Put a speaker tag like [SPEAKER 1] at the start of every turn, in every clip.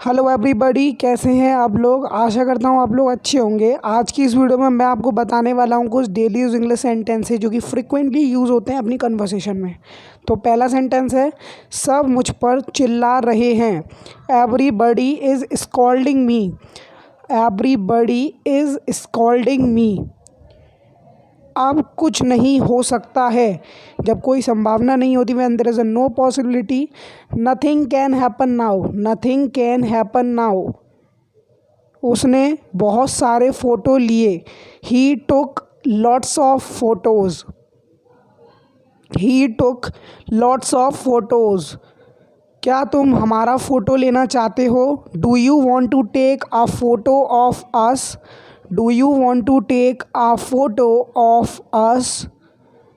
[SPEAKER 1] Hello everybody, कैसे हैं आप लोग। आशा करता हूँ आप लोग अच्छे होंगे। आज की इस वीडियो में मैं आपको बताने वाला हूँ कुछ डेली यूज इंग्लिश सेंटेंस है जो कि फ्रिक्वेंटली यूज़ होते हैं अपनी कन्वर्सेशन में। तो पहला सेंटेंस है, सब मुझ पर चिल्ला रहे हैं। Everybody is scolding me. Everybody is scolding me. अब कुछ नहीं हो सकता है, जब कोई संभावना नहीं होती, when there is a no possibility. Nothing can happen now. Nothing can happen now. उसने बहुत सारे फ़ोटो लिए। He took lots of photos. He took lots of photos. क्या तुम हमारा फ़ोटो लेना चाहते हो। Do you want to take a photo of us. Do you want to take a photo of us.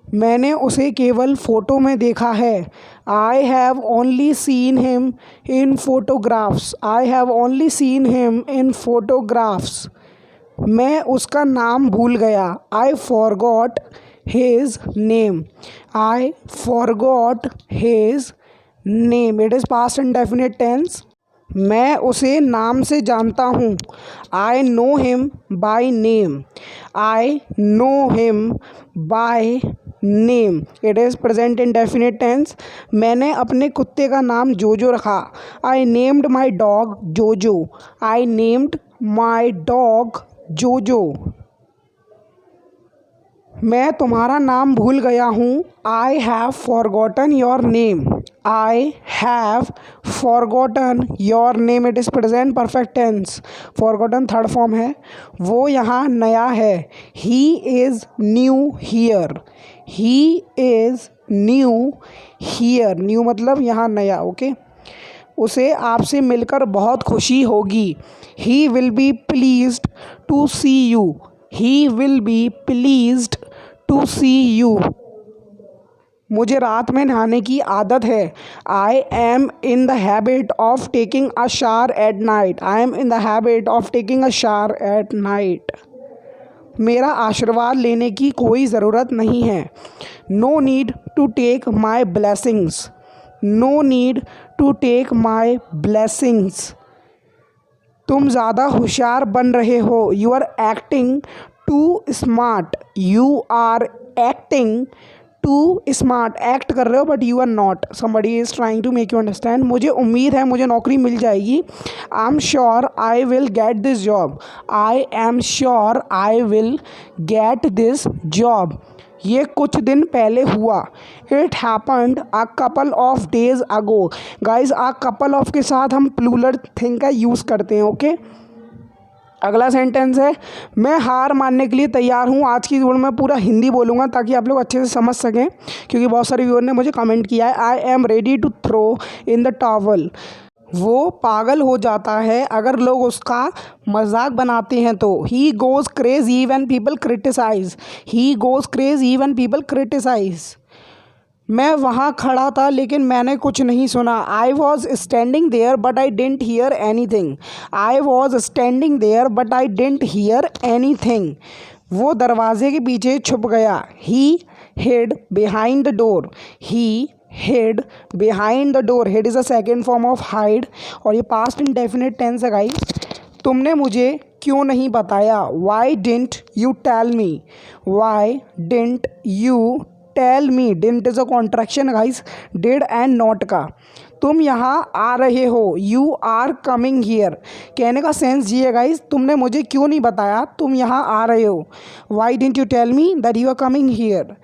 [SPEAKER 1] मैंने उसे केवल फ़ोटो में देखा है। I have only seen him in photographs. I have only seen him in photographs. मैं उसका नाम भूल गया। I forgot his name. I forgot his name. It is past indefinite tense. मैं उसे नाम से जानता हूँ। I know him by name. I know him by name. It is present indefinite tense. मैंने अपने कुत्ते का नाम जोजो रखा। आई नेम्ड माई डॉग जोजो। आई नेम्ड माई डॉग जोजो। मैं तुम्हारा नाम भूल गया हूँ। I have forgotten your name. I have forgotten your name. It is present perfect tense. Forgotten third form है। वो यहाँ नया है। He is new here. He is new here. New मतलब यहाँ नया। ओके। उसे आपसे मिलकर बहुत खुशी होगी। He will be pleased to see you. He will be pleased to see you. मुझे रात में नहाने की आदत है। I am in the habit of taking a shower at night. I am in the habit of taking a shower at night. मेरा आशीर्वाद लेने की कोई ज़रूरत नहीं है। No need to take my blessings. No need to take my blessings. तुम ज़्यादा होशियार बन रहे हो। You are acting too smart. You are acting too smart. Act कर रहे हो but you are not. Somebody is trying to make you understand. मुझे उम्मीद है मुझे नौकरी मिल जाएगी। I am sure I will get this job. I am sure I will get this job. ये कुछ दिन पहले हुआ। It happened a couple of days ago. Guys, a couple of के साथ हम प्लूरल थिंग का यूज़ करते हैं। ओके। अगला सेंटेंस है, मैं हार मानने के लिए तैयार हूँ। आज की वीडियो में पूरा हिंदी बोलूँगा ताकि आप लोग अच्छे से समझ सकें, क्योंकि बहुत सारे व्यूअर ने मुझे कमेंट किया है। I am ready to throw in the towel. वो पागल हो जाता है अगर लोग उसका मजाक बनाते हैं तो। He goes crazy when people criticise. He goes crazy when people criticise. मैं वहाँ खड़ा था लेकिन मैंने कुछ नहीं सुना। I was standing there but I didn't hear anything. I was standing there but I didn't hear anything. वो दरवाजे के पीछे छुप गया। He hid behind the door. He hid behind the door. Hid is a second form of hide और ये past indefinite tense है guys. तुमने मुझे क्यों नहीं बताया। Why didn't you tell me. Why didn't you tell me. Didn't is a contraction guys, did and not का। तुम यहाँ आ रहे हो। You are coming here. कहने का सेंस ये है गाइस, तुमने मुझे क्यों नहीं बताया तुम यहाँ आ रहे हो। Why didn't you tell me that you are coming here.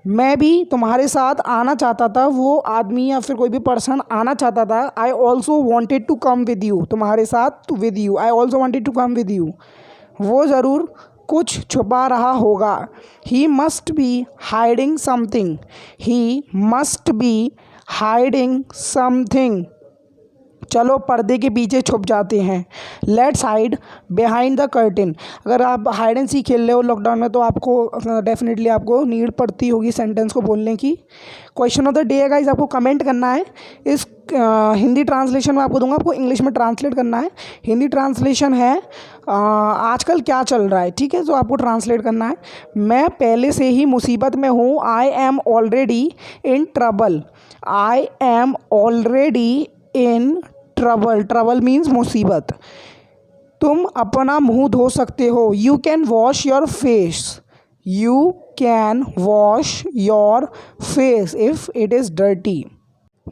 [SPEAKER 1] मैं भी तुम्हारे साथ आना चाहता था। वो आदमी या फिर कोई भी पर्सन आना चाहता था। I also wanted to come with you. तुम्हारे साथ with you. I also wanted to come with you. वो ज़रूर कुछ छुपा रहा होगा। He must be hiding something. He must be hiding something. चलो पर्दे के पीछे छुप जाते हैं। Let's hide behind the curtain. अगर आप हाइड एंड सीक खेल रहे हो लॉकडाउन में तो आपको डेफिनेटली आपको नीड पड़ती होगी सेंटेंस को बोलने की। क्वेश्चन ऑफ द डे है गाइस, आपको कमेंट करना है। इस हिंदी ट्रांसलेशन में आपको दूंगा, आपको इंग्लिश में ट्रांसलेट करना है। हिंदी ट्रांसलेशन है आजकल क्या चल रहा है, ठीक है, तो आपको ट्रांसलेट करना है। मैं पहले से ही मुसीबत में हूँ। I am already in trouble. I am already in trouble, trouble means मुसीबत। तुम अपना मुंह धो सकते हो, you can wash your face, you can wash your face if it is dirty.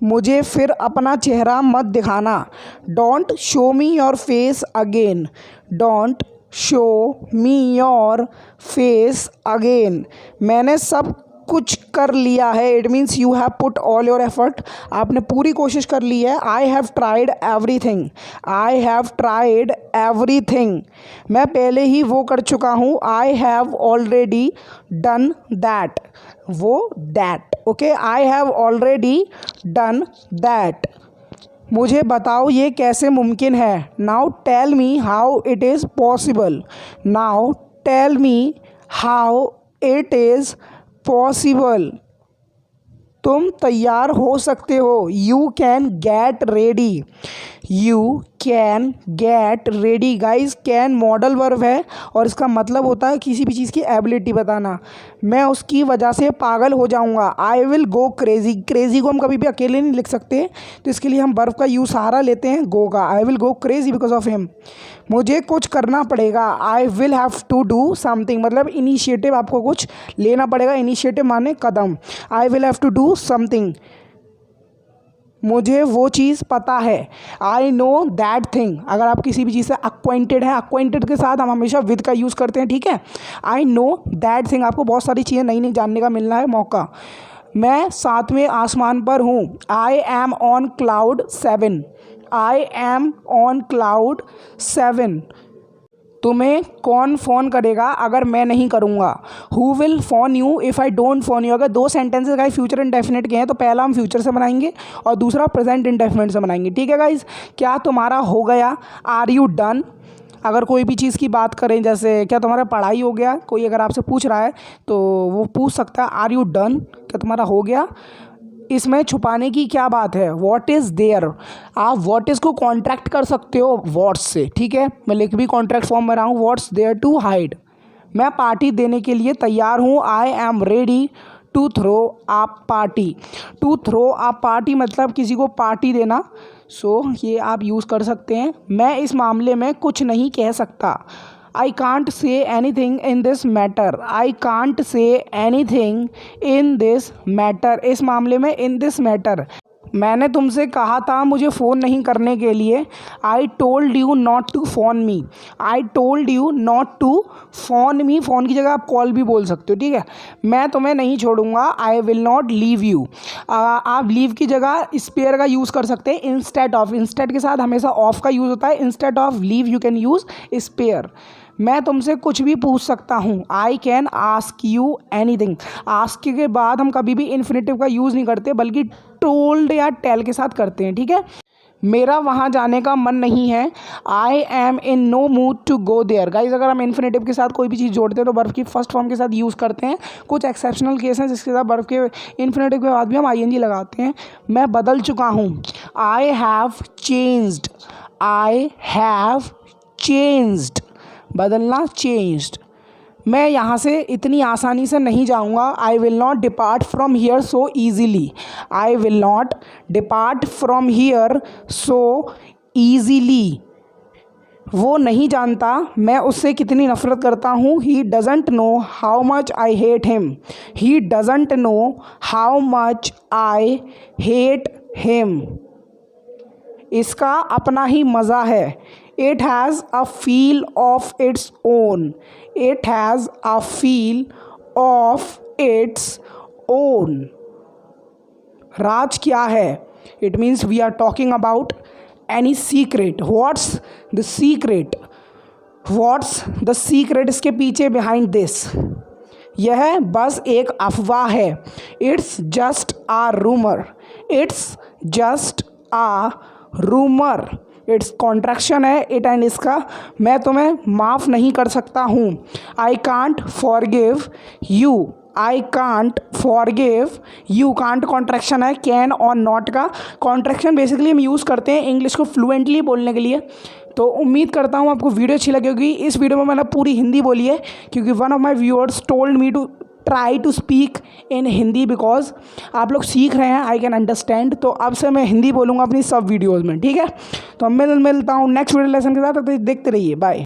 [SPEAKER 1] मुझे फिर अपना चेहरा मत दिखाना, don't show me your face again, don't show me your face again. मैंने सब कुछ कर लिया है, it means you have put all your effort, आपने पूरी कोशिश कर ली है। I have tried everything, I have tried everything, मैं पहले ही वो कर चुका हूँ। I have already done that, वो that, okay, I have already done that. मुझे बताओ ये कैसे मुमकिन है, now tell me how it is possible, now tell me how it is possible. तुम तैयार हो सकते हो, you can get ready, you can get ready. Guys can modal verb है और इसका मतलब होता है किसी भी चीज़ की एबिलिटी बताना। मैं उसकी वजह से पागल हो जाऊंगा, आई विल गो क्रेजी। क्रेजी को हम कभी भी अकेले नहीं लिख सकते, तो इसके लिए हम वर्ब का यूज सहारा लेते हैं गो का। I will go crazy because of him. मुझे कुछ करना पड़ेगा, I will have to do something, मतलब इनिशिएटिव, आपको कुछ लेना पड़ेगा। इनिशिएटिव माने कदम, I will have to do something. मुझे वो चीज़ पता है, आई नो दैट थिंग। अगर आप किसी भी चीज़ से अक्वाइंटेड हैं, अक्वाइंटेड के साथ हम हमेशा विद का यूज़ करते हैं, ठीक है। आई नो दैट थिंग, आपको बहुत सारी चीज़ें नई नई जानने का मिलना है मौका। मैं 7वें आसमान पर हूँ, I M on cloud 7, I am on cloud 7। तुम्हें कौन फ़ोन करेगा अगर मैं नहीं करूँगा, who will phone you if I don't phone you. अगर दो सेंटेंसेस गाइस फ्यूचर इंडेफिनिट के हैं तो पहला हम फ्यूचर से बनाएंगे और दूसरा प्रेजेंट इंडेफिनिट से बनाएंगे, ठीक है गाइस। क्या तुम्हारा हो गया, आर यू डन। अगर कोई भी चीज़ की बात करें, जैसे क्या तुम्हारा पढ़ाई हो गया, कोई अगर आपसे पूछ रहा है तो वो पूछ सकता है आर यू डन, क्या तुम्हारा हो गया। इसमें छुपाने की क्या बात है, वॉट इज़ देयर। आप वॉट इज़ को कॉन्ट्रैक्ट कर सकते हो वॉट्स से, ठीक है। मैं लिख भी कॉन्ट्रैक्ट फॉर्म में रहा हूँ, वॉट्स देयर टू हाइड। मैं पार्टी देने के लिए तैयार हूँ, I am ready to throw a party. To throw a party मतलब किसी को पार्टी देना, सो ये आप यूज़ कर सकते हैं। मैं इस मामले में कुछ नहीं कह सकता, I can't say anything in this matter, I can't say anything in this matter। इस मामले में in this matter। मैंने तुमसे कहा था मुझे फ़ोन नहीं करने के लिए, I told you not to phone me, I told you not to phone me। Phone की जगह आप कॉल भी बोल सकते हो, ठीक है। मैं तुम्हें नहीं छोड़ूंगा, I will not leave you। आप लीव की जगह स्पेयर का यूज़ कर सकते हैं इंस्टेड ऑफ। इंस्टेड के साथ हमेशा ऑफ का यूज़ होता है, instead of leave you can use spare. मैं तुमसे कुछ भी पूछ सकता हूँ, I can ask you anything. Ask के बाद हम कभी भी इन्फिनेटिव का यूज़ नहीं करते, बल्कि टोल्ड या टेल के साथ करते हैं, ठीक है। मेरा वहाँ जाने का मन नहीं है, I am in no mood to go there. Guys अगर हम इन्फिनेटिव के साथ कोई भी चीज़ जोड़ते हैं तो वर्ब की फर्स्ट फॉर्म के साथ यूज़ करते हैं। कुछ एक्सेप्शनल केस हैं जिसके साथ वर्ब के इन्फिनेटिव के बाद भी हम ING लगाते हैं। मैं बदल चुका हूँ, I have changed, I have changed, बदलना चेंज्ड। मैं यहाँ से इतनी आसानी से नहीं जाऊँगा, I will not depart from here so easily, I will not depart from here so easily. वो नहीं जानता मैं उससे कितनी नफ़रत करता हूँ, he doesn't know how much I hate him, he doesn't know how much I hate him. इसका अपना ही मज़ा है, it has a feel of its own, it has a feel of its own. राज क्या है, it means we are talking about any secret. What's the secret, what's the secret, इसके पीछे behind this. यह बस एक अफवाह है, it's just a rumour, it's just a rumour. It's contraction है इट एंड इसका। मैं तुम्हें माफ़ नहीं कर सकता हूँ, I can't forgive you, I can't forgive you. Can't contraction है कैन और नॉट का। कॉन्ट्रैक्शन बेसिकली हम यूज़ करते हैं इंग्लिश को फ्लुएंटली बोलने के लिए। तो उम्मीद करता हूँ आपको वीडियो अच्छी लगी होगी। इस वीडियो में मैंने पूरी हिंदी बोली है क्योंकि one of my viewers told me to try to speak in Hindi because आप लोग सीख रहे हैं, आई कैन अंडरस्टैंड। तो अब से मैं हिंदी बोलूँगा अपनी सब वीडियोज़ में, ठीक है। तो अब मैं मिलता हूँ नेक्स्ट वीडियो लेसन के साथ, तो देखते रहिए, बाय।